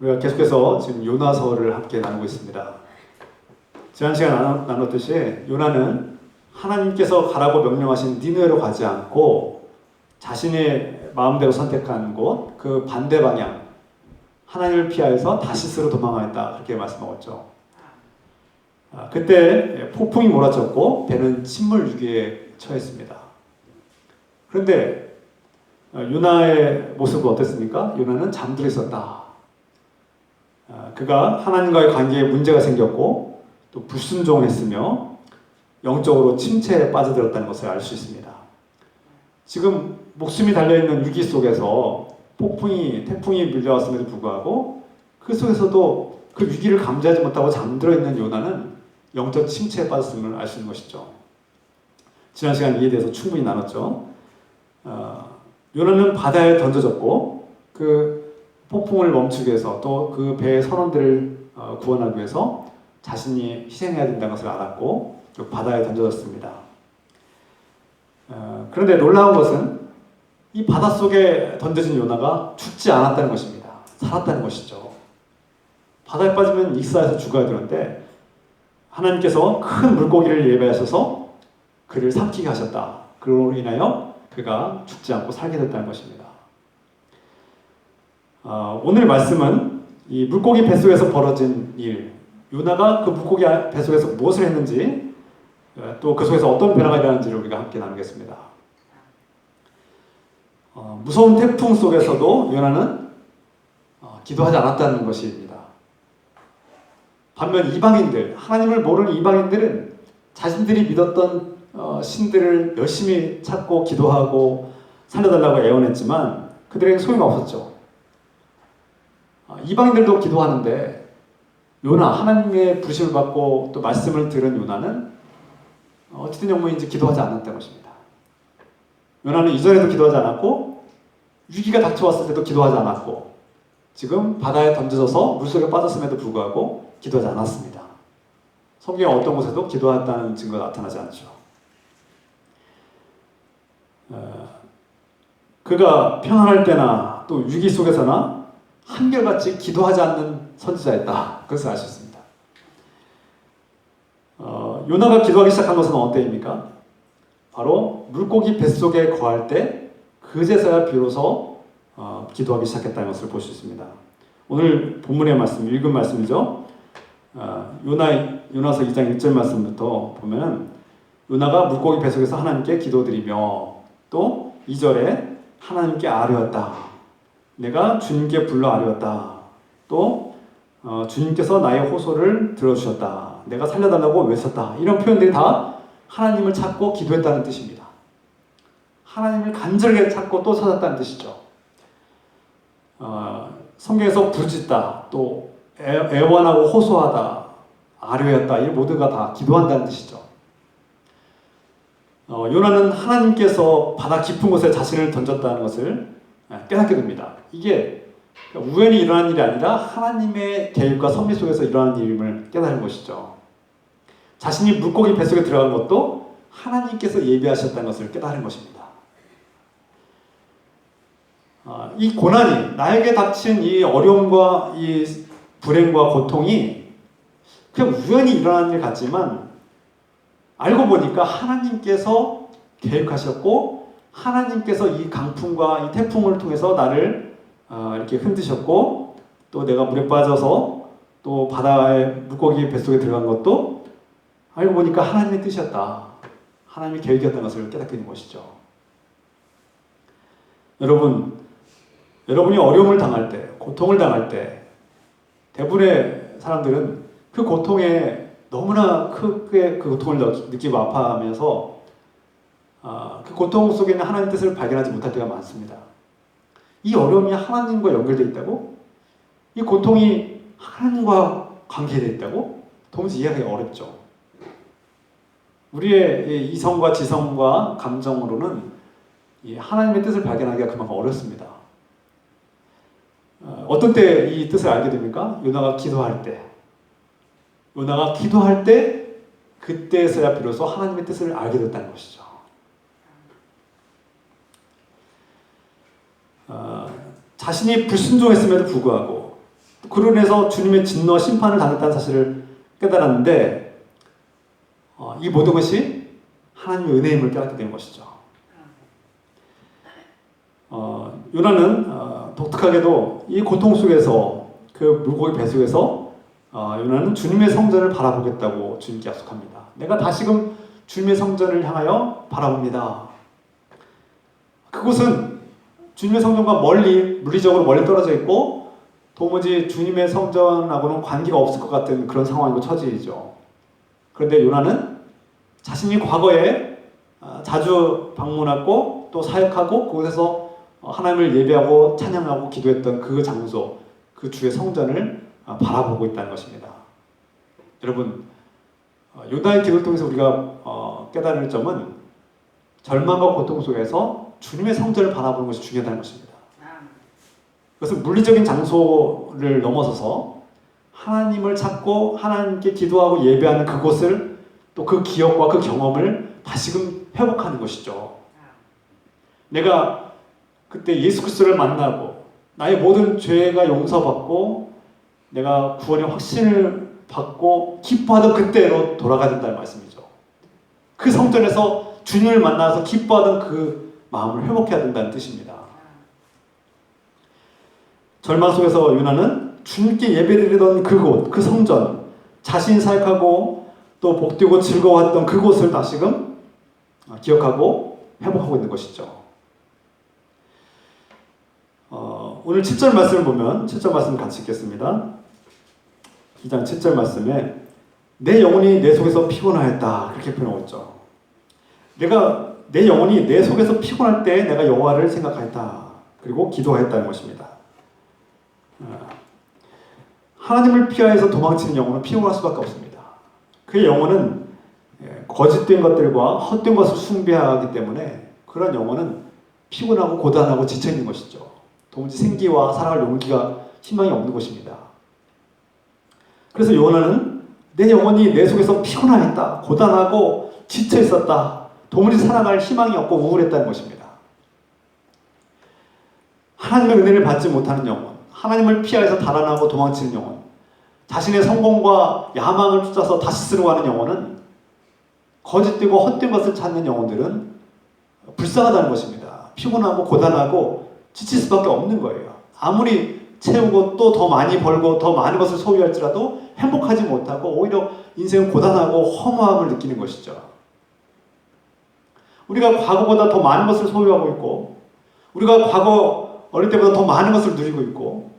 우리가 계속해서 지금 요나서를 함께 나누고 있습니다. 지난 시간에 나눴듯이 요나는 하나님께서 가라고 명령하신 니느웨로 가지 않고 자신의 마음대로 선택한 곳, 그 반대 방향, 하나님을 피하여서 다시스로 도망하였다, 그렇게 말씀하셨죠. 그때 폭풍이 몰아쳤고 배는 침몰 위기에 처했습니다. 그런데 요나의 모습은 어땠습니까? 요나는 잠들어 있었다. 그가 하나님과의 관계에 문제가 생겼고 또 불순종했으며 영적으로 침체에 빠져들었다는 것을 알 수 있습니다. 지금 목숨이 달려있는 위기 속에서 태풍이 밀려왔음에도 불구하고 그 속에서도 그 위기를 감지하지 못하고 잠들어 있는 요나는 영적 침체에 빠졌음을 알 수 있는 것이죠. 지난 시간 이에 대해서 충분히 나눴죠. 요나는 바다에 던져졌고 그 폭풍을 멈추기 위해서 또 그 배의 선원들을 구원하기 위해서 자신이 희생해야 된다는 것을 알았고 바다에 던져졌습니다. 그런데 놀라운 것은 이 바닷속에 던져진 요나가 죽지 않았다는 것입니다. 살았다는 것이죠. 바다에 빠지면 익사해서 죽어야 되는데 하나님께서 큰 물고기를 예배하셔서 그를 삼키게 하셨다. 그로 인하여 그가 죽지 않고 살게 됐다는 것입니다. 오늘 말씀은 이 물고기 뱃속에서 벌어진 일, 요나가 그 물고기 뱃속에서 무엇을 했는지, 또 그 속에서 어떤 변화가 일어나는지를 우리가 함께 나누겠습니다. 무서운 태풍 속에서도 요나는 기도하지 않았다는 것입니다. 반면 이방인들, 하나님을 모르는 이방인들은 자신들이 믿었던 신들을 열심히 찾고 기도하고 살려달라고 애원했지만 그들에게 소용이 없었죠. 이방인들도 기도하는데 요나, 하나님의 부르심을 받고 또 말씀을 들은 요나는 어찌된 영문인지 기도하지 않았다는 것입니다. 요나는 이전에도 기도하지 않았고 위기가 닥쳐왔을 때도 기도하지 않았고 지금 바다에 던져져서 물속에 빠졌음에도 불구하고 기도하지 않았습니다. 성경의 어떤 곳에도 기도했다는 증거가 나타나지 않죠. 그가 평안할 때나 또 위기 속에서나 한결같이 기도하지 않는 선지자였다. 그것을 알 수 있습니다. 요나가 기도하기 시작한 것은 어때입니까? 바로 물고기 뱃속에 거할 때 그제서야 비로소 기도하기 시작했다는 것을 볼 수 있습니다. 오늘 본문의 말씀, 읽은 말씀이죠. 요나서 2장 1절 말씀부터 보면 요나가 물고기 뱃속에서 하나님께 기도드리며 또 2절에 하나님께 아뢰었다. 내가 주님께 불러 아뢰었다. 또 주님께서 나의 호소를 들어주셨다. 내가 살려달라고 외쳤다. 이런 표현들이 다 하나님을 찾고 기도했다는 뜻입니다. 하나님을 간절하게 찾고 또 찾았다는 뜻이죠. 성경에서 부르짖다, 또 애원하고 호소하다, 아뢰었다, 이 모두가 다 기도한다는 뜻이죠. 요나는 하나님께서 바다 깊은 곳에 자신을 던졌다는 것을 깨닫게 됩니다. 이게 우연히 일어난 일이 아니라 하나님의 계획과 섭리 속에서 일어나는 일임을 깨달은 것이죠. 자신이 물고기 뱃속에 들어간 것도 하나님께서 예비하셨다는 것을 깨달은 것입니다. 이 고난이, 나에게 닥친 이 어려움과 이 불행과 고통이 그냥 우연히 일어난 일 같지만 알고 보니까 하나님께서 계획하셨고 하나님께서 이 강풍과 이 태풍을 통해서 나를 이렇게 흔드셨고 또 내가 물에 빠져서 또 바다의 물고기 뱃속에 들어간 것도 알고 보니까 하나님의 뜻이었다. 하나님의 계획이었다는 것을 깨닫게 되는 것이죠. 여러분이 어려움을 당할 때, 고통을 당할 때 대부분의 사람들은 그 고통에 너무나 크게 그 고통을 느끼고 아파하면서 그 고통 속에 있는 하나님의 뜻을 발견하지 못할 때가 많습니다. 이 어려움이 하나님과 연결되어 있다고? 이 고통이 하나님과 관계되어 있다고? 도무지 이해하기가 어렵죠. 우리의 이성과 지성과 감정으로는 이 하나님의 뜻을 발견하기가 그만큼 어렵습니다. 어떤 때 이 뜻을 알게 됩니까? 요나가 기도할 때 그때서야 비로소 하나님의 뜻을 알게 됐다는 것이죠. 자신이 불순종했음에도 불구하고 그로 인해서 주님의 진노와 심판을 당했다는 사실을 깨달았는데 이 모든 것이 하나님의 은혜임을 깨닫게 된 것이죠. 요나는 독특하게도 이 고통 속에서 그 물고기 배 속에서 요나는 주님의 성전을 바라보겠다고 주님께 약속합니다. 내가 다시금 주님의 성전을 향하여 바라봅니다. 그곳은 주님의 성전과 물리적으로 멀리 떨어져 있고 도무지 주님의 성전하고는 관계가 없을 것 같은 그런 상황이고 처지이죠. 그런데 요나는 자신이 과거에 자주 방문하고 또 사역하고 그곳에서 하나님을 예배하고 찬양하고 기도했던 그 장소, 그 주의 성전을 바라보고 있다는 것입니다. 여러분, 요나의 기도를 통해서 우리가 깨달을 점은 절망과 고통 속에서 주님의 성전을 바라보는 것이 중요하다는 것입니다. 그것은 물리적인 장소를 넘어서서 하나님을 찾고 하나님께 기도하고 예배하는 그곳을 또 그 기억과 그 경험을 다시금 회복하는 것이죠. 내가 그때 예수 그리스도를 만나고 나의 모든 죄가 용서받고 내가 구원의 확신을 받고 기뻐하던 그때로 돌아가야 된다는 말씀이죠. 그 성전에서 주님을 만나서 기뻐하던 그 마음을 회복해야 된다는 뜻입니다. 절망 속에서 요나는 주님께 예배드리던 그곳, 그 성전, 자신이 사역하고 또 복되고 즐거워했던 그곳을 다시금 기억하고 회복하고 있는 것이죠. 오늘 7절 말씀을 보면 7절 말씀 같이 읽겠습니다. 2장 7절 말씀에 내 영혼이 내 속에서 피곤하였다 그렇게 표현하고 있죠. 내 영혼이 내 속에서 피곤할 때 내가 여호와를 생각하였다 그리고 기도하였다는 것입니다. 하나님을 피하여서 도망치는 영혼은 피곤할 수밖에 없습니다. 그 영혼은 거짓된 것들과 헛된 것을 숭배하기 때문에 그런 영혼은 피곤하고 고단하고 지쳐있는 것이죠. 도무지 생기와 살아갈 용기가 희망이 없는 것입니다. 그래서 요나는 내 영혼이 내 속에서 피곤하였다, 고단하고 지쳐있었다, 도무지 살아갈 희망이 없고 우울했다는 것입니다. 하나님의 은혜를 받지 못하는 영혼, 하나님을 피하여서 달아나고 도망치는 영혼, 자신의 성공과 야망을 쫓아서 다시 쓰려고 하는 영혼은 거짓되고 헛된 것을 찾는 영혼들은 불쌍하다는 것입니다. 피곤하고 고단하고 지칠 수밖에 없는 거예요. 아무리 채우고 또 더 많이 벌고 더 많은 것을 소유할지라도 행복하지 못하고 오히려 인생은 고단하고 허무함을 느끼는 것이죠. 우리가 과거보다 더 많은 것을 소유하고 있고 우리가 과거 어릴 때보다 더 많은 것을 누리고 있고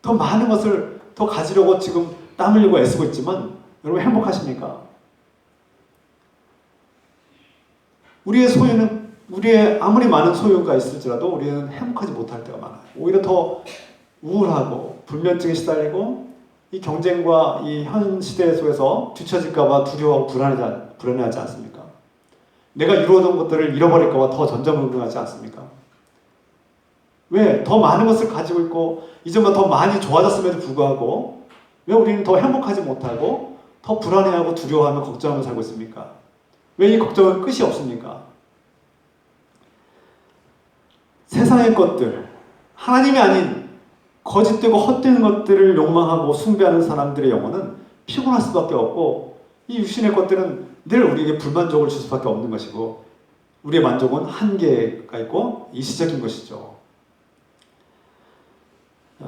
더 많은 것을 더 가지려고 지금 땀 흘리고 애쓰고 있지만 여러분 행복하십니까? 우리의 아무리 많은 소유가 있을지라도 우리는 행복하지 못할 때가 많아요. 오히려 더 우울하고 불면증에 시달리고 이 경쟁과 이 현 시대 속에서 뒤처질까봐 두려워하고 불안해하지 않습니까? 내가 이루어둔 것들을 잃어버릴까봐 더 전전긍긍하지 않습니까? 왜? 더 많은 것을 가지고 있고 이전보다 더 많이 좋아졌음에도 불구하고 왜 우리는 더 행복하지 못하고 더 불안해하고 두려워하며 걱정하며 살고 있습니까? 왜 이 걱정은 끝이 없습니까? 세상의 것들, 하나님이 아닌 거짓되고 헛된 것들을 욕망하고 숭배하는 사람들의 영혼은 피곤할 수밖에 없고 이 육신의 것들은 늘 우리에게 불만족을 줄 수밖에 없는 것이고 우리의 만족은 한계가 있고 일시적인 것이죠.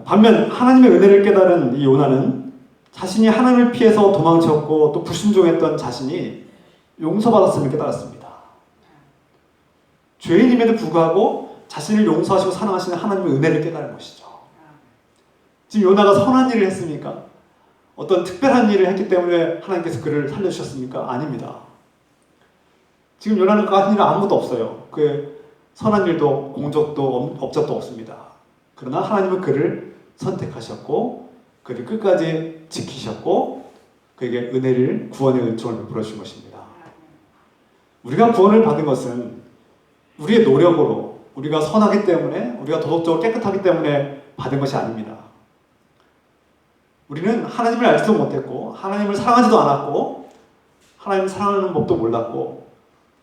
반면 하나님의 은혜를 깨달은 이 요나는 자신이 하나님을 피해서 도망쳤고 또 불순종했던 자신이 용서받았음을 깨달았습니다. 죄인임에도 불구하고 자신을 용서하시고 사랑하시는 하나님의 은혜를 깨달은 것이죠. 지금 요나가 선한 일을 했습니까? 어떤 특별한 일을 했기 때문에 하나님께서 그를 살려주셨습니까? 아닙니다. 지금 요나는 같은 일은 아무것도 없어요. 그 선한 일도 공적도 업적도 없습니다. 그러나 하나님은 그를 선택하셨고 그를 끝까지 지키셨고 그에게 은혜를 구원의 은총을 베풀어 주신 것입니다. 우리가 구원을 받은 것은 우리의 노력으로 우리가 선하기 때문에 우리가 도덕적으로 깨끗하기 때문에 받은 것이 아닙니다. 우리는 하나님을 알지도 못했고 하나님을 사랑하지도 않았고 하나님을 사랑하는 법도 몰랐고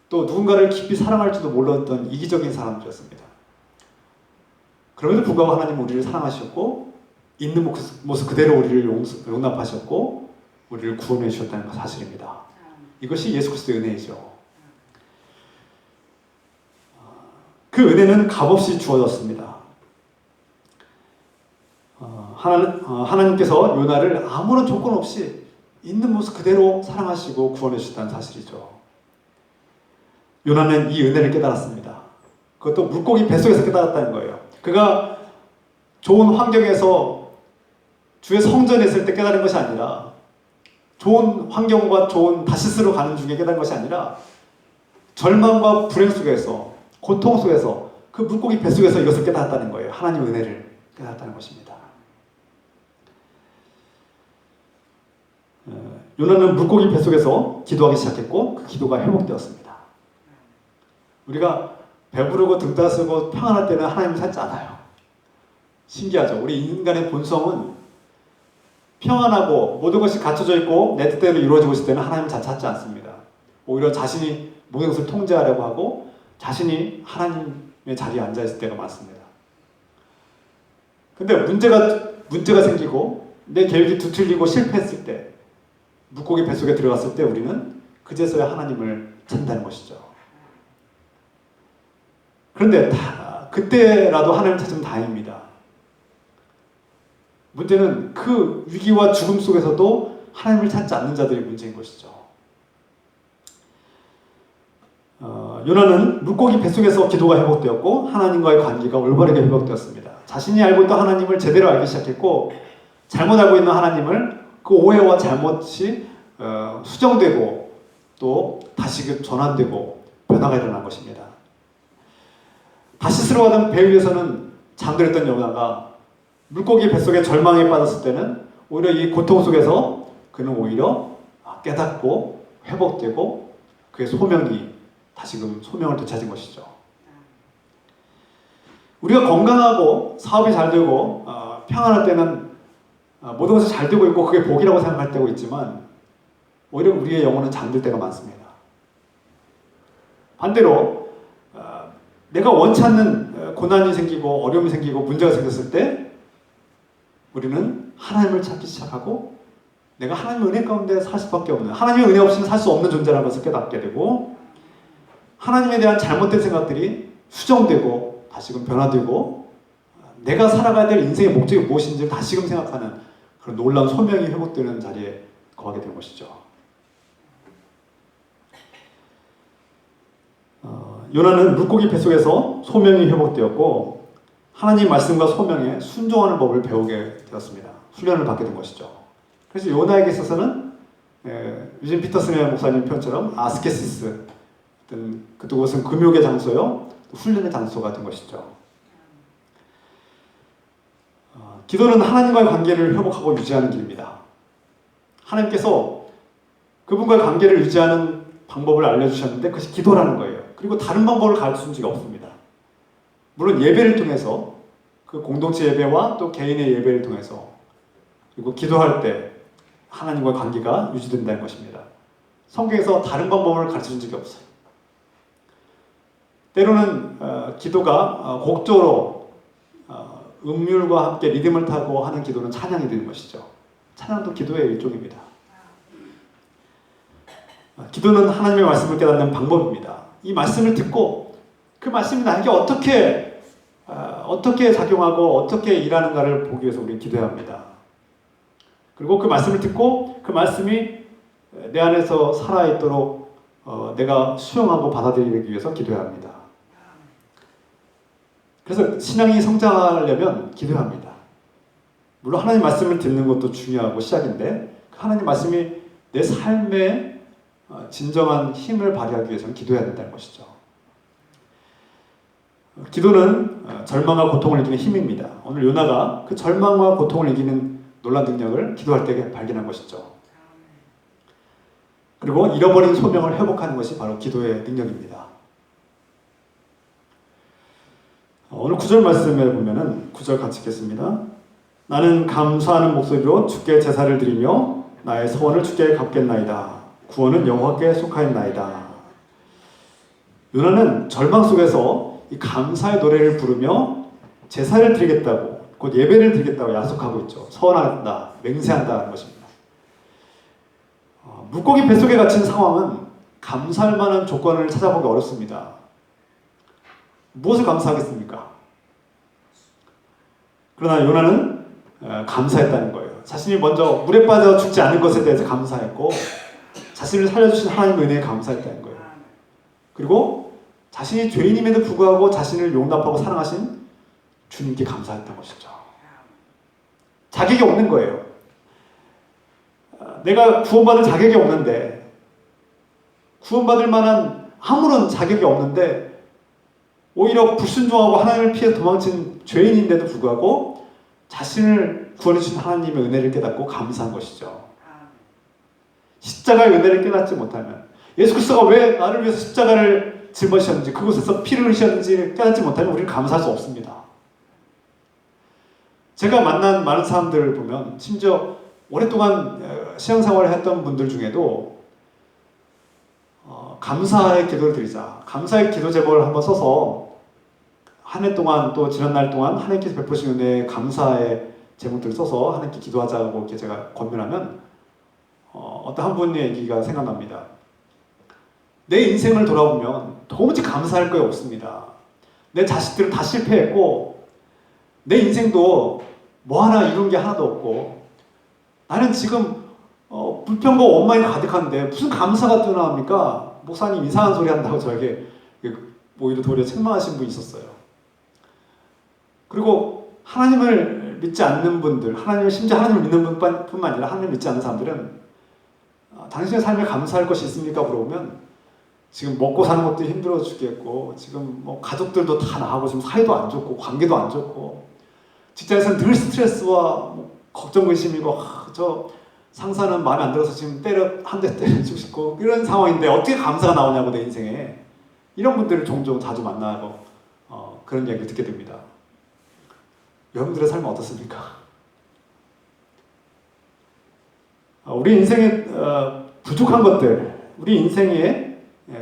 또 누군가를 깊이 사랑할지도 몰랐던 이기적인 사람들이었습니다. 그럼에도 불구하고 하나님은 우리를 사랑하셨고 있는 모습 그대로 우리를 용납하셨고 우리를 구원해 주셨다는 사실입니다. 이것이 예수 그리스도의 은혜이죠. 그 은혜는 값없이 주어졌습니다. 하나님께서 요나를 아무런 조건 없이 있는 모습 그대로 사랑하시고 구원해 주셨다는 사실이죠. 요나는 이 은혜를 깨달았습니다. 그것도 물고기 뱃속에서 깨달았다는 거예요. 그가 좋은 환경에서 주의 성전에 있을 때 깨달은 것이 아니라 좋은 환경과 좋은 다시스로 가는 중에 깨달은 것이 아니라 절망과 불행 속에서 고통 속에서 그 물고기 뱃속에서 이것을 깨달았다는 거예요. 하나님의 은혜를 깨달았다는 것입니다. 요나는 물고기 뱃속에서 기도하기 시작했고 그 기도가 회복되었습니다. 우리가 배부르고 등 따스고 평안할 때는 하나님을 찾지 않아요. 신기하죠. 우리 인간의 본성은 평안하고 모든 것이 갖춰져 있고 내 뜻대로 이루어지고 있을 때는 하나님을 잘 찾지 않습니다. 오히려 자신이 모든 것을 통제하려고 하고 자신이 하나님의 자리에 앉아 있을 때가 많습니다. 근데 문제가 생기고 내 계획이 뒤틀리고 실패했을 때 물고기 뱃속에 들어갔을 때 우리는 그제서야 하나님을 찾는다는 것이죠. 그런데 그때라도 하나님을 찾으면 다행입니다. 문제는 그 위기와 죽음 속에서도 하나님을 찾지 않는 자들이 문제인 것이죠. 요나는 물고기 뱃속에서 기도가 회복되었고 하나님과의 관계가 올바르게 회복되었습니다. 자신이 알고 있던 하나님을 제대로 알기 시작했고 잘못 알고 있는 하나님을 그 오해와 잘못이 수정되고 또 다시 전환되고 변화가 일어난 것입니다. 다시스로 가던 배 위에서는 잠들었던 요나가 물고기 뱃속에 절망에 빠졌을 때는 오히려 이 고통 속에서 그는 오히려 깨닫고 회복되고 그의 소명이 다시금 소명을 되찾은 것이죠. 우리가 건강하고 사업이 잘 되고 평안할 때는 모든 것이 잘 되고 있고 그게 복이라고 생각할 때가 있지만 오히려 우리의 영혼은 잠들 때가 많습니다. 반대로 내가 원치 않는 고난이 생기고 어려움이 생기고 문제가 생겼을 때 우리는 하나님을 찾기 시작하고 내가 하나님의 은혜 가운데 살 수밖에 없는, 하나님의 은혜 없이는 살 수 없는 존재라는 것을 깨닫게 되고 하나님에 대한 잘못된 생각들이 수정되고 다시금 변화되고 내가 살아가야 될 인생의 목적이 무엇인지를 다시금 생각하는 그런 놀라운 소명이 회복되는 자리에 거하게 되는 것이죠. 요나는 물고기 뱃속에서 소명이 회복되었고 하나님 말씀과 소명에 순종하는 법을 배우게 되었습니다. 훈련을 받게 된 것이죠. 그래서 요나에게 있어서는 유진 피터슨의 목사님 표현처럼 아스케시스, 그것은 금욕의 장소요, 훈련의 장소가 된 것이죠. 기도는 하나님과의 관계를 회복하고 유지하는 길입니다. 하나님께서 그분과의 관계를 유지하는 방법을 알려주셨는데 그것이 기도라는 거예요. 그리고 다른 방법을 가르친 적이 없습니다. 물론 예배를 통해서 그 공동체 예배와 또 개인의 예배를 통해서 그리고 기도할 때 하나님과의 관계가 유지된다는 것입니다. 성경에서 다른 방법을 가르쳐준 적이 없어요. 때로는 기도가 곡조로 음률과 함께 리듬을 타고 하는 기도는 찬양이 되는 것이죠. 찬양도 기도의 일종입니다. 기도는 하나님의 말씀을 깨닫는 방법입니다. 이 말씀을 듣고 그 말씀이 나에게 어떻게 작용하고 어떻게 일하는가를 보기 위해서 우리는 기도해야 합니다. 그리고 그 말씀을 듣고 그 말씀이 내 안에서 살아있도록 내가 수용하고 받아들이기 위해서 기도해야 합니다. 그래서 신앙이 성장하려면 기도해야 합니다. 물론 하나님 말씀을 듣는 것도 중요하고 시작인데 하나님 말씀이 내 삶에 진정한 힘을 발휘하기 위해서는 기도해야 된다는 것이죠. 기도는 절망과 고통을 이기는 힘입니다. 오늘 요나가 그 절망과 고통을 이기는 놀라운 능력을 기도할 때 발견한 것이죠. 그리고 잃어버린 소명을 회복하는 것이 바로 기도의 능력입니다. 오늘 9절 말씀에 보면은 9절 같이 읽겠습니다. 나는 감사하는 목소리로 주께 제사를 드리며 나의 소원을 주께 갚겠나이다. 구원은 여호와께 속하였나이다. 요나는 절망 속에서 이 감사의 노래를 부르며 제사를 드리겠다고 곧 예배를 드리겠다고 약속하고 있죠. 서원한다, 맹세한다는 것입니다. 물고기 뱃속에 갇힌 상황은 감사할 만한 조건을 찾아보기 어렵습니다. 무엇을 감사하겠습니까? 그러나 요나는 감사했다는 거예요. 자신이 먼저 물에 빠져 죽지 않은 것에 대해서 감사했고 자신을 살려주신 하나님의 은혜에 감사했다는 거예요. 그리고 자신이 죄인임에도 불구하고 자신을 용납하고 사랑하신 주님께 감사했던 것이죠. 자격이 없는 거예요. 내가 구원받을 자격이 없는데, 구원받을 만한 아무런 자격이 없는데 오히려 불순종하고 하나님을 피해 도망친 죄인인데도 불구하고 자신을 구원해 주신 하나님의 은혜를 깨닫고 감사한 것이죠. 십자가의 은혜를 깨닫지 못하면, 예수 그리스도가 왜 나를 위해서 십자가를 짊어지셨는지, 그곳에서 피를 흘리셨는지 깨닫지 못하면 우리는 감사할 수 없습니다. 제가 만난 많은 사람들을 보면, 심지어 오랫동안 신앙생활을 했던 분들 중에도 감사의 기도를 드리자, 감사의 기도 제목을 한번 써서 한 해 동안, 또 지난 날 동안 하나님께서 베푸신 은혜에 감사의 제목들을 써서 하나님께 기도하자고 이렇게 제가 권면하면 어떤 한 분의 얘기가 생각납니다. 내 인생을 돌아보면 도무지 감사할 거 없습니다. 내 자식들은 다 실패했고 내 인생도 뭐 하나 이룬 게 하나도 없고 나는 지금 불평과 원망이 가득한데 무슨 감사가 뛰어나옵니까? 목사님 이상한 소리 한다고 저에게 오히려 도리어 책망하신 분이 있었어요. 그리고 하나님을 믿지 않는 분들, 심지어 하나님을 믿는 분뿐만 아니라 하나님을 믿지 않는 사람들은 당신의 삶에 감사할 것이 있습니까? 물어보면 지금 먹고 사는 것도 힘들어 죽겠고 지금 뭐 가족들도 다 나가고 지금 사이도 안 좋고 관계도 안 좋고 직장에서는 늘 스트레스와 뭐 걱정 근심이고 저 상사는 마음에 안 들어서 지금 한 대 때려주고 싶고 이런 상황인데 어떻게 감사가 나오냐고 내 인생에. 이런 분들을 종종 자주 만나고 그런 이야기를 듣게 됩니다. 여러분들의 삶은 어떻습니까? 우리 인생에 부족한 것들, 우리 인생에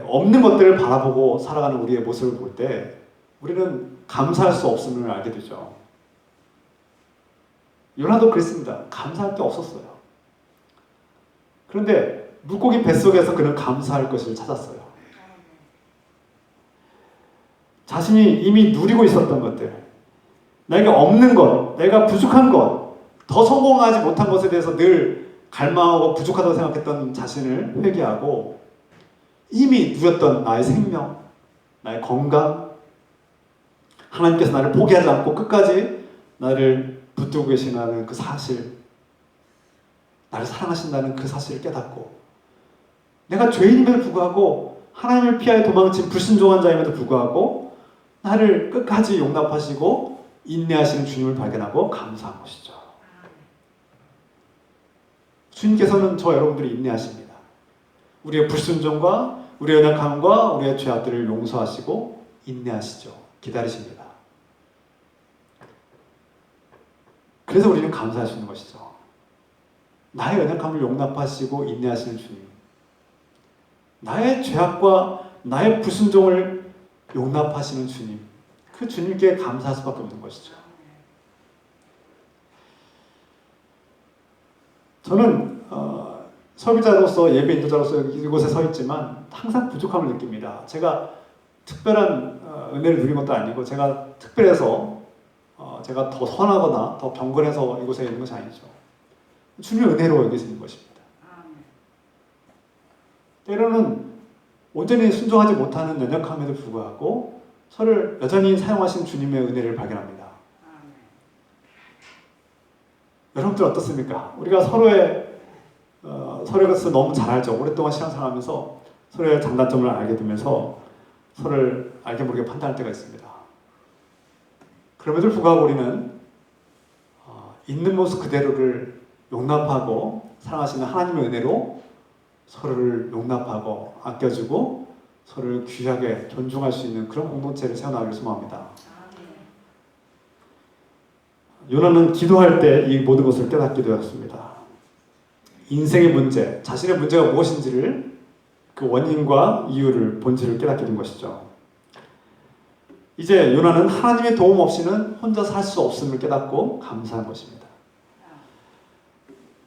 없는 것들을 바라보고 살아가는 우리의 모습을 볼 때 우리는 감사할 수 없음을 알게 되죠. 요나도 그랬습니다. 감사할 게 없었어요. 그런데 물고기 뱃속에서 그는 감사할 것을 찾았어요. 자신이 이미 누리고 있었던 것들, 내가 없는 것, 내가 부족한 것, 더 성공하지 못한 것에 대해서 늘 갈망하고 부족하다고 생각했던 자신을 회개하고 이미 누렸던 나의 생명, 나의 건강, 하나님께서 나를 포기하지 않고 끝까지 나를 붙들고 계시다는 그 사실, 나를 사랑하신다는 그 사실을 깨닫고 내가 죄인임에도 불구하고 하나님을 피하여 도망친 불순종한 자임에도 불구하고 나를 끝까지 용납하시고 인내하시는 주님을 발견하고 감사한 것이죠. 주님께서는 저 여러분들이 인내하십니다. 우리의 불순종과 우리의 연약함과 우리의 죄악들을 용서하시고 인내하시죠. 기다리십니다. 그래서 우리는 감사할 수 있는 것이죠. 나의 연약함을 용납하시고 인내하시는 주님, 나의 죄악과 나의 불순종을 용납하시는 주님, 그 주님께 감사할 수밖에 없는 것이죠. 저는 설교자로서 예배 인도자로서 이곳에 서 있지만 항상 부족함을 느낍니다. 제가 특별한 은혜를 누린 것도 아니고 제가 특별해서 제가 더 선하거나 더 경건해서 이곳에 있는 것이 아니죠. 주님의 은혜로 여기 있는 것입니다. 때로는 온전히 순종하지 못하는 연약함에도 불구하고 저를 여전히 사용하신 주님의 은혜를 발견합니다. 여러분들 어떻습니까? 우리가 서로에 대해서 너무 잘 알죠. 오랫동안 신앙생활하면서 서로의 장단점을 알게 되면서 서로를 알게 모르게 판단할 때가 있습니다. 그럼에도 불구하고 우리는 있는 모습 그대로를 용납하고 사랑하시는 하나님의 은혜로 서로를 용납하고 아껴주고 서로를 귀하게 존중할 수 있는 그런 공동체를 세워나가길 소망합니다. 요나는 기도할 때 이 모든 것을 깨닫게 되었습니다. 인생의 문제, 자신의 문제가 무엇인지를 그 원인과 이유를 본질을 깨닫게 된 것이죠. 이제 요나는 하나님의 도움 없이는 혼자 살 수 없음을 깨닫고 감사한 것입니다.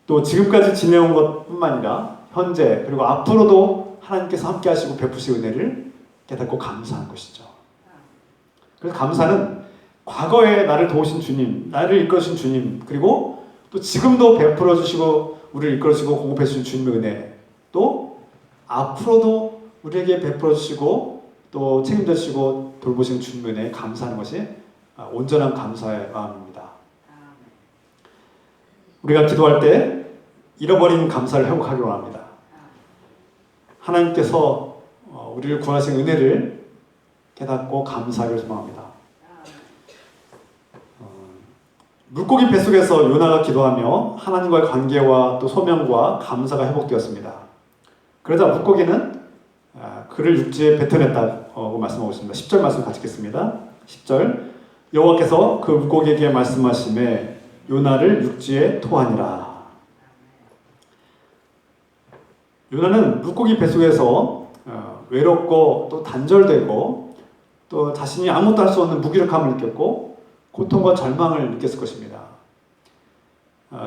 또 지금까지 지내온 것뿐만 아니라 현재 그리고 앞으로도 하나님께서 함께 하시고 베푸실 은혜를 깨닫고 감사한 것이죠. 그래서 감사는 과거에 나를 도우신 주님, 나를 이끌어주신 주님, 그리고 또 지금도 베풀어 주시고 우리를 이끌어 주시고 공급해 주신 주님의 은혜, 또 앞으로도 우리에게 베풀어 주시고 또 책임져 주시고 돌보시는 주님의 은혜에 감사하는 것이 온전한 감사의 마음입니다. 우리가 기도할 때 잃어버린 감사를 회복하기로 합니다. 하나님께서 우리를 구하신 은혜를 깨닫고 감사하기를 소망합니다. 물고기 뱃속에서 요나가 기도하며 하나님과의 관계와 또 소명과 감사가 회복되었습니다. 그러자 물고기는 그를 육지에 뱉어냈다고 말씀하고 있습니다. 10절 말씀 같이 읽겠습니다. 10절 여호와께서 그 물고기에게 말씀하시매 요나를 육지에 토하니라. 요나는 물고기 뱃속에서 외롭고 또 단절되고 또 자신이 아무것도 할 수 없는 무기력함을 느꼈고 고통과 절망을 느꼈을 것입니다.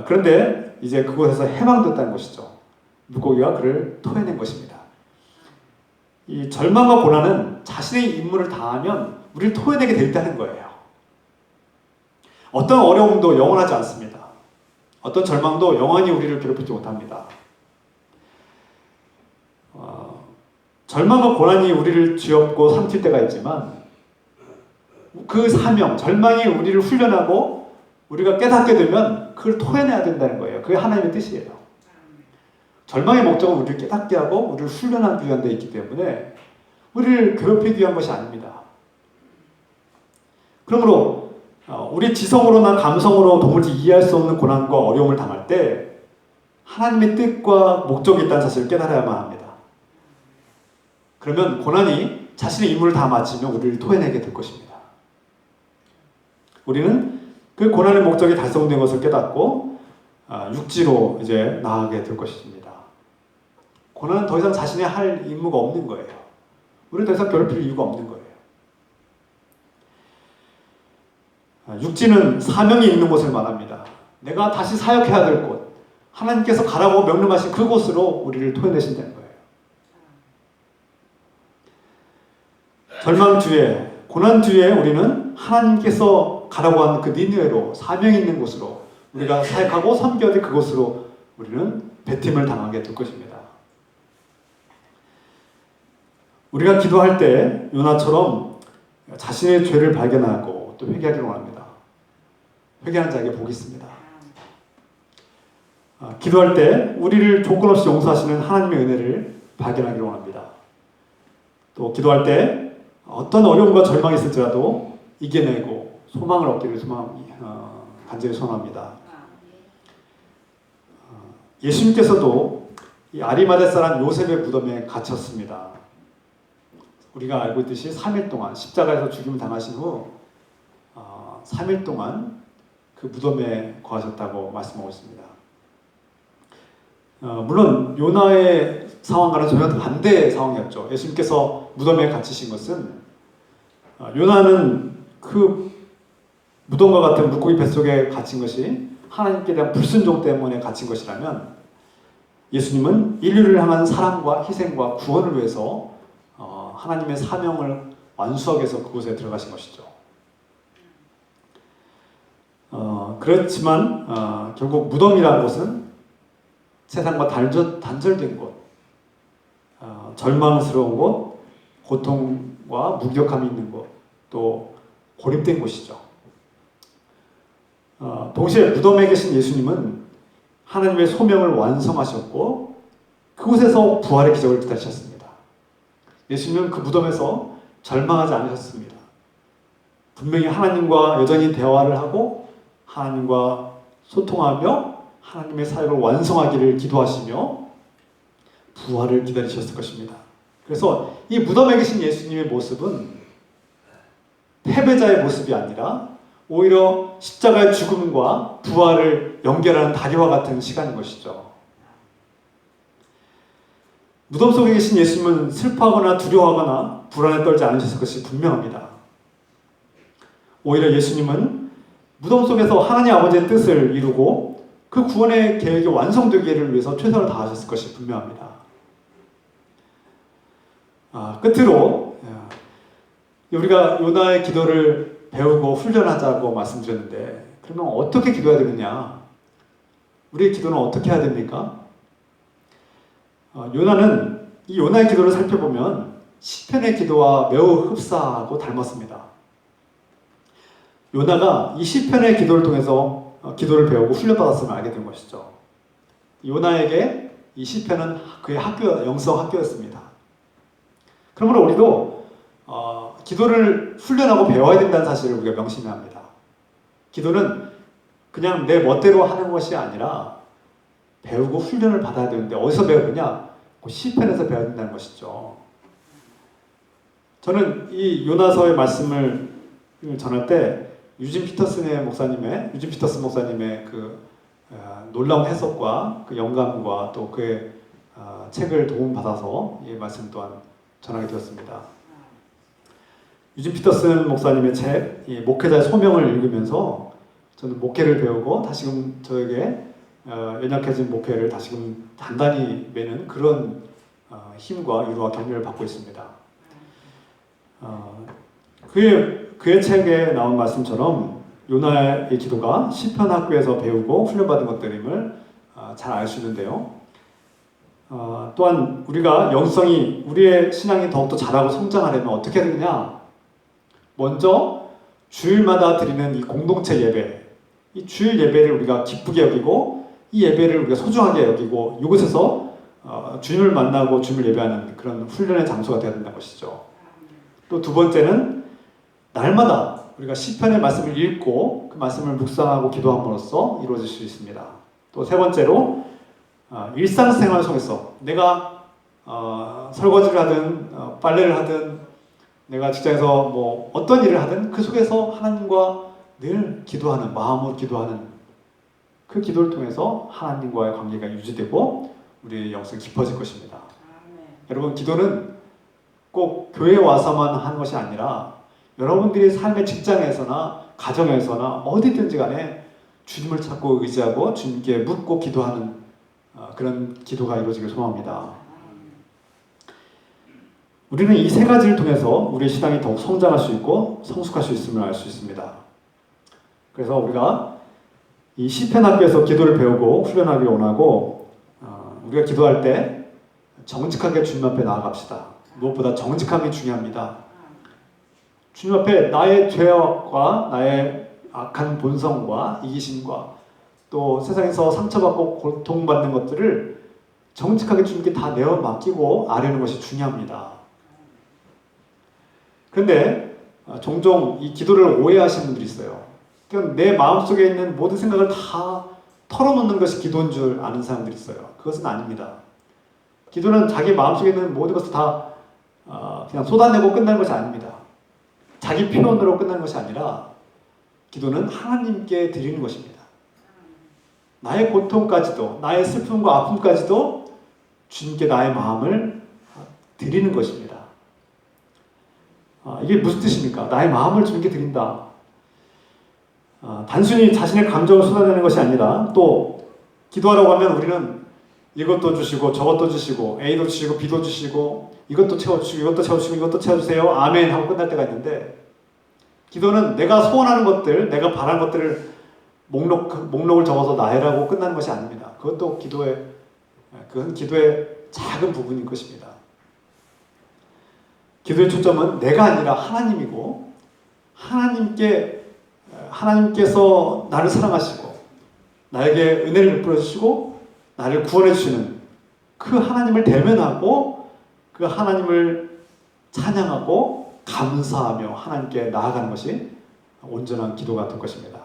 그런데 이제 그곳에서 해방됐다는 것이죠. 물고기가 그를 토해낸 것입니다. 이 절망과 고난은 자신의 임무를 다하면 우리를 토해내게 돼 있다는 거예요. 어떤 어려움도 영원하지 않습니다. 어떤 절망도 영원히 우리를 괴롭히지 못합니다. 절망과 고난이 우리를 쥐었고 삼킬 때가 있지만 그 사명, 절망이 우리를 훈련하고 우리가 깨닫게 되면 그걸 토해내야 된다는 거예요. 그게 하나님의 뜻이에요. 절망의 목적은 우리를 깨닫게 하고 우리를 훈련하기 위한 데 있기 때문에 우리를 괴롭히기 위한 것이 아닙니다. 그러므로 우리 지성으로나 감성으로 도무지 이해할 수 없는 고난과 어려움을 당할 때 하나님의 뜻과 목적이 있다는 사실을 깨달아야만 합니다. 그러면 고난이 자신의 임무를 다 마치면 우리를 토해내게 될 것입니다. 우리는 그 고난의 목적이 달성된 것을 깨닫고 육지로 이제 나아가게 될 것입니다. 고난은 더 이상 자신이 할 임무가 없는 거예요. 우리는 더 이상 괴롭힐 이유가 없는 거예요. 육지는 사명이 있는 곳을 말합니다. 내가 다시 사역해야 될 곳, 하나님께서 가라고 명령하신 그곳으로 우리를 토해내신다는 거예요. 절망 뒤에, 고난 뒤에 우리는 하나님께서 가라고 하는 그 니느웨로 사명이 있는 곳으로 우리가 사역하고 섬겨야 될 그곳으로 우리는 배팀을 당하게 될 것입니다. 우리가 기도할 때 요나처럼 자신의 죄를 발견하고 또 회개하기를 원합니다. 회개하는 자에게 복이 있습니다. 기도할 때 우리를 조건 없이 용서하시는 하나님의 은혜를 발견하기를 원합니다. 또 기도할 때 어떤 어려움과 절망이 있을지라도 이겨내고 소망을 얻기를 간절히 소원합니다. 예수님께서도 이 아리마대 사람 요셉의 무덤에 갇혔습니다. 우리가 알고 있듯이 3일 동안 십자가에서 죽임을 당하신 후 3일 동안 그 무덤에 거하셨다고 말씀하고 있습니다. 물론 요나의 상황과는 전혀 반대의 상황이었죠. 예수님께서 무덤에 갇히신 것은 요나는 그 무덤과 같은 물고기 뱃속에 갇힌 것이 하나님께 대한 불순종 때문에 갇힌 것이라면 예수님은 인류를 향한 사랑과 희생과 구원을 위해서 하나님의 사명을 완수하기 위해서 그곳에 들어가신 것이죠. 그렇지만 결국 무덤이라는 것은 세상과 단절된 곳, 절망스러운 곳, 고통과 무기력함이 있는 곳, 또 고립된 곳이죠. 동시에 무덤에 계신 예수님은 하나님의 소명을 완성하셨고 그곳에서 부활의 기적을 기다리셨습니다. 예수님은 그 무덤에서 절망하지 않으셨습니다. 분명히 하나님과 여전히 대화를 하고 하나님과 소통하며 하나님의 사역을 완성하기를 기도하시며 부활을 기다리셨을 것입니다. 그래서 이 무덤에 계신 예수님의 모습은 패배자의 모습이 아니라 오히려 십자가의 죽음과 부활을 연결하는 다리와 같은 시간인 것이죠. 무덤 속에 계신 예수님은 슬퍼하거나 두려워하거나 불안에 떨지 않으셨을 것이 분명합니다. 오히려 예수님은 무덤 속에서 하나님 아버지의 뜻을 이루고 그 구원의 계획이 완성되기를 위해서 최선을 다하셨을 것이 분명합니다. 끝으로 우리가 요나의 기도를 배우고 훈련하자고 말씀드렸는데, 그러면 어떻게 기도해야 되느냐? 우리의 기도는 어떻게 해야 됩니까? 요나는 이 요나의 기도를 살펴보면 시편의 기도와 매우 흡사하고 닮았습니다. 요나가 이 시편의 기도를 통해서 기도를 배우고 훈련받았음을 알게 된 것이죠. 요나에게 이 시편은 그의 영성 학교였습니다. 그러므로 우리도 기도를 훈련하고 배워야 된다는 사실을 우리가 명심해야 합니다. 기도는 그냥 내 멋대로 하는 것이 아니라 배우고 훈련을 받아야 되는데, 어디서 배우느냐? 그 시편에서 배워야 된다는 것이죠. 저는 이 요나서의 말씀을 전할 때 유진 피터슨 목사님의 그 놀라운 해석과 그 영감과 또 그의 책을 도움받아서 이 말씀 또한 전하게 되었습니다. 유진 피터슨 목사님의 책, 이 목회자의 소명을 읽으면서 저는 목회를 배우고 다시금 저에게 연약해진 목회를 다시금 단단히 매는 그런 힘과 위로와 격려를 받고 있습니다. 그의 책에 나온 말씀처럼 요나의 기도가 시편 학교에서 배우고 훈련받은 것들임을 잘 알 수 있는데요. 또한 우리가 우리의 신앙이 더욱더 자라고 성장하려면 어떻게 해야 되느냐? 먼저 주일마다 드리는 이 공동체 예배, 이 주일 예배를 우리가 기쁘게 여기고 이 예배를 우리가 소중하게 여기고 이곳에서 주님을 만나고 주님을 예배하는 그런 훈련의 장소가 되어야 된다는 것이죠. 또 두 번째는 날마다 우리가 시편의 말씀을 읽고 그 말씀을 묵상하고 기도함으로써 이루어질 수 있습니다. 또 세 번째로 일상생활 속에서 내가 설거지를 하든 빨래를 하든 내가 직장에서 뭐 어떤 일을 하든 그 속에서 하나님과 늘 기도하는, 마음으로 기도하는 그 기도를 통해서 하나님과의 관계가 유지되고 우리의 영성이 깊어질 것입니다. 여러분, 기도는 꼭 교회에 와서만 하는 것이 아니라 여러분들이 삶의 직장에서나 가정에서나 어디든지 간에 주님을 찾고 의지하고 주님께 묻고 기도하는 그런 기도가 이루어지길 소망합니다. 우리는 이 세 가지를 통해서 우리의 신앙이 더욱 성장할 수 있고 성숙할 수 있음을 알 수 있습니다. 그래서 우리가 이 시편 학교에서 기도를 배우고 훈련하기 원하고 우리가 기도할 때 정직하게 주님 앞에 나아갑시다. 무엇보다 정직함이 중요합니다. 주님 앞에 나의 죄악과 나의 악한 본성과 이기심과 또 세상에서 상처받고 고통받는 것들을 정직하게 주님께 다 내어 맡기고 아뢰는 것이 중요합니다. 그런데 종종 이 기도를 오해하시는 분들이 있어요. 그러니까 내 마음속에 있는 모든 생각을 다 털어놓는 것이 기도인 줄 아는 사람들이 있어요. 그것은 아닙니다. 기도는 자기 마음속에 있는 모든 것을 다 그냥 쏟아내고 끝나는 것이 아닙니다. 자기 표현으로 끝나는 것이 아니라 기도는 하나님께 드리는 것입니다. 나의 고통까지도, 나의 슬픔과 아픔까지도 주님께 나의 마음을 드리는 것입니다. 이게 무슨 뜻입니까? 나의 마음을 주님께 드린다. 단순히 자신의 감정을 쏟아내는 것이 아니라 또 기도하라고 하면 우리는 이것도 주시고 저것도 주시고 A도 주시고 B도 주시고 이것도 채워주시고 이것도 채워주시고 이것도 채워주세요. 아멘 하고 끝날 때가 있는데, 기도는 내가 소원하는 것들, 내가 바라는 것들을 목록을 적어서 나열하고 끝나는 것이 아닙니다. 그건 기도의 작은 부분인 것입니다. 기도의 초점은 내가 아니라 하나님이고, 하나님께서 나를 사랑하시고 나에게 은혜를 베풀어 주시고 나를 구원해 주시는 그 하나님을 대면하고 그 하나님을 찬양하고 감사하며 하나님께 나아가는 것이 온전한 기도가 될 것입니다.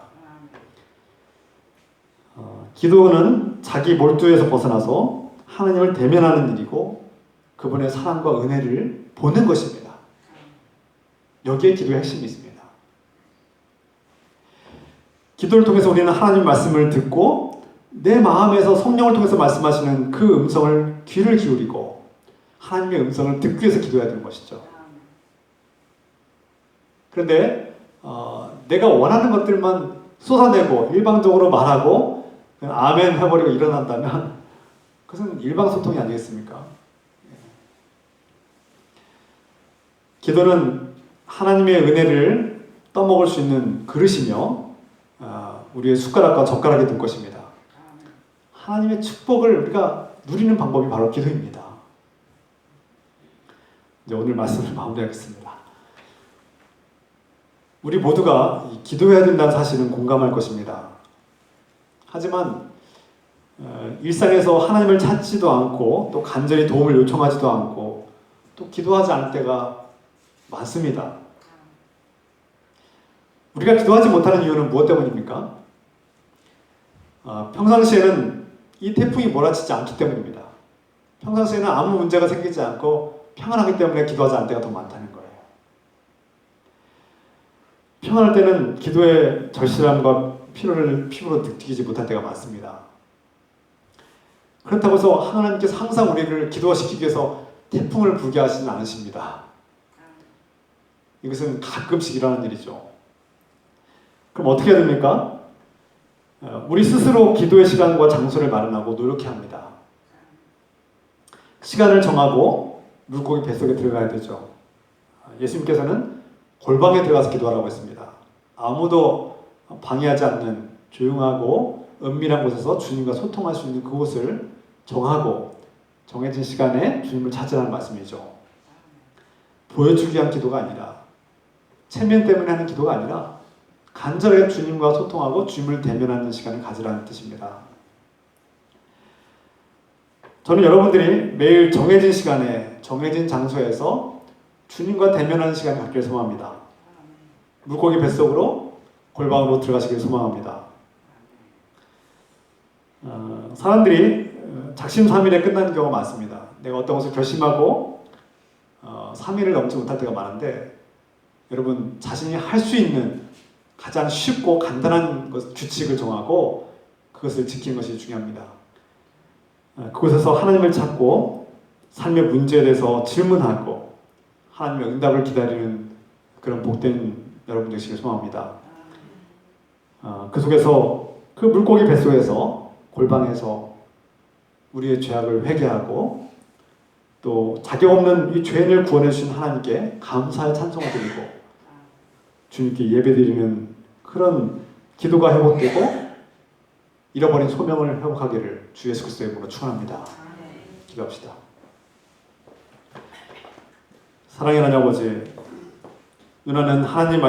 기도는 자기 몰두에서 벗어나서 하나님을 대면하는 일이고 그분의 사랑과 은혜를 보는 것입니다. 여기에 기도의 핵심이 있습니다. 기도를 통해서 우리는 하나님 말씀을 듣고 내 마음에서 성령을 통해서 말씀하시는 그 음성을 귀를 기울이고 하나님의 음성을 듣기 위해서 기도해야 되는 것이죠. 그런데 내가 원하는 것들만 쏟아내고 일방적으로 말하고 그냥 아멘 해버리고 일어난다면 그것은 일방소통이 아니겠습니까? 기도는 하나님의 은혜를 떠먹을 수 있는 그릇이며 우리의 숟가락과 젓가락이 될 것입니다. 하나님의 축복을 우리가 누리는 방법이 바로 기도입니다. 이제 오늘 말씀을 마무리하겠습니다. 우리 모두가 기도해야 된다는 사실은 공감할 것입니다. 하지만 일상에서 하나님을 찾지도 않고 또 간절히 도움을 요청하지도 않고 또 기도하지 않을 때가 많습니다. 우리가 기도하지 못하는 이유는 무엇 때문입니까? 평상시에는 이 태풍이 몰아치지 않기 때문입니다. 평상시에는 아무 문제가 생기지 않고 평안하기 때문에 기도하지 않을 때가 더 많다는 거예요. 평안할 때는 기도의 절실함과 필요를 피부로 느끼지 못할 때가 많습니다. 그렇다고 해서 하나님께서 항상 우리를 기도시키기 위해서 태풍을 불게 하시는 않으십니다. 이것은 가끔씩 일어나는 일이죠. 그럼 어떻게 해야 됩니까? 우리 스스로 기도의 시간과 장소를 마련하고 노력해야 합니다. 시간을 정하고 물고기 뱃속에 들어가야 되죠. 예수님께서는 골방에 들어가서 기도하라고 했습니다. 아무도 방해하지 않는 조용하고 은밀한 곳에서 주님과 소통할 수 있는 그곳을 정하고 정해진 시간에 주님을 찾으라는 말씀이죠. 보여주기 위한 기도가 아니라 체면 때문에 하는 기도가 아니라 간절하게 주님과 소통하고 주님을 대면하는 시간을 가지라는 뜻입니다. 저는 여러분들이 매일 정해진 시간에 정해진 장소에서 주님과 대면하는 시간을 갖기를 소망합니다. 물고기 뱃속으로 골방으로 들어가시길 소망합니다. 사람들이 작심삼일에 끝나는 경우가 많습니다. 내가 어떤 것을 결심하고 3일을 넘지 못할 때가 많은데 여러분 자신이 할 수 있는 가장 쉽고 간단한 규칙을 정하고 그것을 지키는 것이 중요합니다. 그곳에서 하나님을 찾고 삶의 문제에 대해서 질문하고 하나님의 응답을 기다리는 그런 복된 여러분 되시길 소망합니다. 그 속에서 그 물고기 뱃속에서 골방에서 우리의 죄악을 회개하고 또 자격 없는 이 죄인을 구원해 주신 하나님께 감사의 찬송을 드리고 주님께 예배드리는 그런 기도가 회복되고 잃어버린 소명을 회복하기를 주 예수 그리스도의 이름으로 축원합니다. 기도합시다. 사랑의 하나님 아버지, 누나는 하나님